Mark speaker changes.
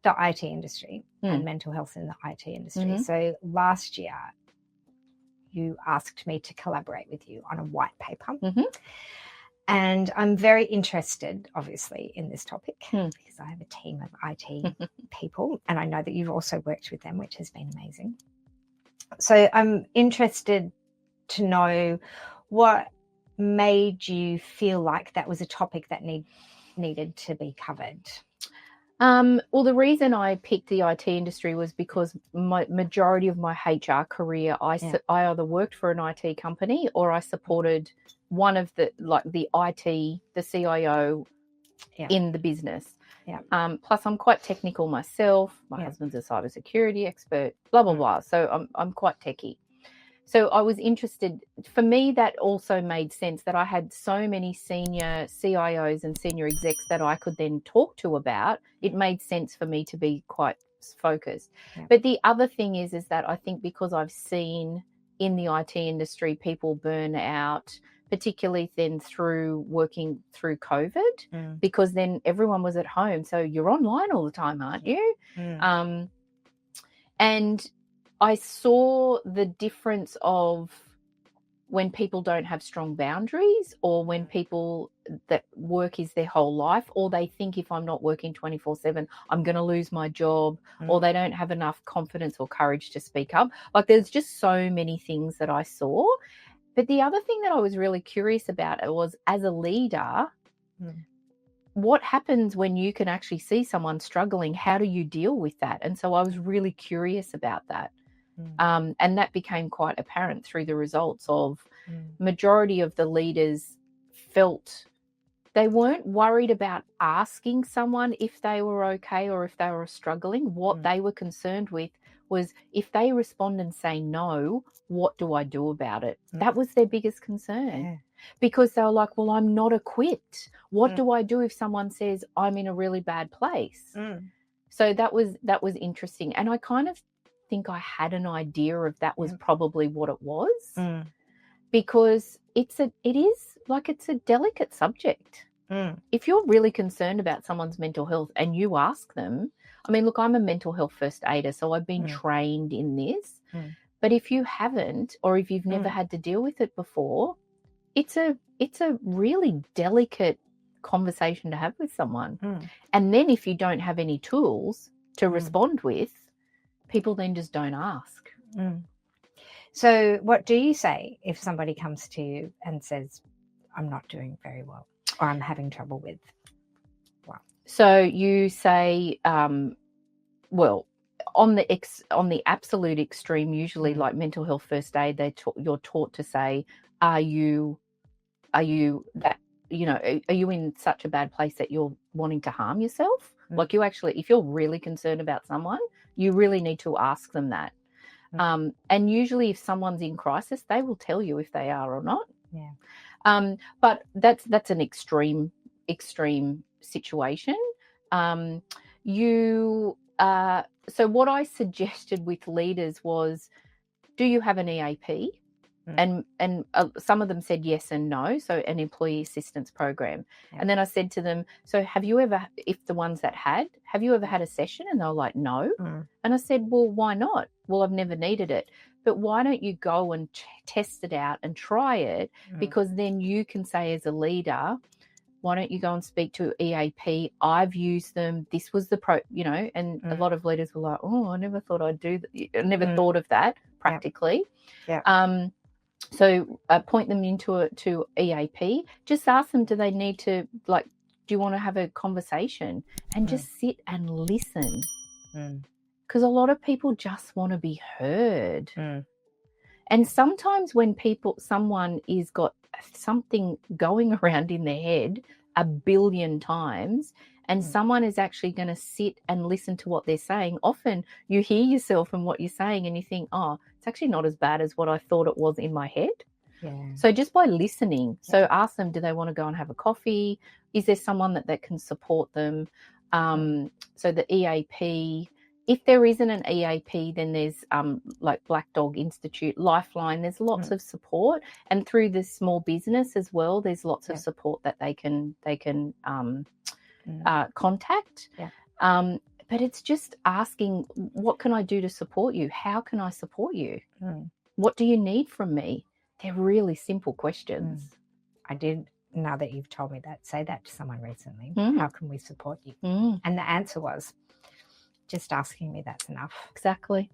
Speaker 1: the IT industry and mental health in the IT industry.
Speaker 2: Mm-hmm.
Speaker 1: So last year, you asked me to collaborate with you on a white paper.
Speaker 2: Mm-hmm.
Speaker 1: And I'm very interested, obviously, in this topic because I have a team of IT people, and I know that you've also worked with them, which has been amazing. So I'm interested to know what made you feel like that was a topic that needed to be covered.
Speaker 2: Well, the reason I picked the IT industry was because my majority of my HR career, I either worked for an IT company or I supported one of the IT, the CIO in the business.
Speaker 1: Yeah.
Speaker 2: Plus, I'm quite technical myself. My husband's a cybersecurity expert. Blah blah blah. So I'm quite techie. So I was interested. For me, that also made sense that I had so many senior CIOs and senior execs that I could then talk to about. It made sense for me to be quite focused. Yeah. But the other thing is that I think because I've seen in the IT industry people burn out, particularly then through working through COVID, because then everyone was at home. So you're online all the time, aren't you? And I saw the difference of when people don't have strong boundaries, or when people that work is their whole life, or they think if I'm not working 24/7, I'm going to lose my job, or they don't have enough confidence or courage to speak up. Like there's just so many things that I saw. But the other thing that I was really curious about was, as a leader, what happens when you can actually see someone struggling? How do you deal with that? And so I was really curious about that. And that became quite apparent through the results of majority of the leaders felt they weren't worried about asking someone if they were okay or if they were struggling. What they were concerned with was, if they respond and say no, what do I do about it? That was their biggest concern. Because they were like, well, I'm not equipped. What do I do if someone says I'm in a really bad place? So that was interesting. And I kind of think I had an idea of that was probably what it was, because it is a delicate subject. If you're really concerned about someone's mental health and you ask them, I mean, look, I'm a mental health first aider, so I've been trained in this. But if you haven't, or if you've never had to deal with it before, it's a really delicate conversation to have with someone. And then if you don't have any tools to respond with, people then just don't ask.
Speaker 1: So what do you say if somebody comes to you and says, I'm not doing very well, or I'm having trouble with? Wow.
Speaker 2: So you say, well, on the absolute extreme, usually like mental health first aid, you're taught to say, are you that, are you in such a bad place that you're wanting to harm yourself? Like you actually, if you're really concerned about someone, you really need to ask them that. And usually if someone's in crisis, they will tell you if they are or not. But that's an extreme situation. So what I suggested with leaders was, do you have an EAP? And some of them said yes and no, so an employee assistance program. And then I said to them, so have you ever had a session? And they were like, no. And I said, well, why not? Well, I've never needed it. But why don't you go and test it out and try it? Because then you can say as a leader, why don't you go and speak to EAP? I've used them. This was the and a lot of leaders were like, oh, I never thought I'd do that. I never thought of that practically. So point them to EAP. Just ask them, do they need to, do you want to have a conversation? And just sit and listen. Because a lot of people just want to be heard. And sometimes when someone is got something going around in their head 1 billion times, and someone is actually going to sit and listen to what they're saying, often you hear yourself and what you're saying and you think, oh, it's actually not as bad as what I thought it was in my head. So just by listening, so ask them, do they want to go and have a coffee? Is there someone that can support them? So the EAP, if there isn't an EAP, then there's like Black Dog Institute, Lifeline, there's lots of support. And through the small business as well, there's lots of support that they can contact. But it's just asking, what can I do to support you? How can I support you? What do you need from me? They're really simple questions.
Speaker 1: I did, now that you've told me that, say that to someone recently. How can we support you? And the answer was, just asking me, that's enough.
Speaker 2: Exactly.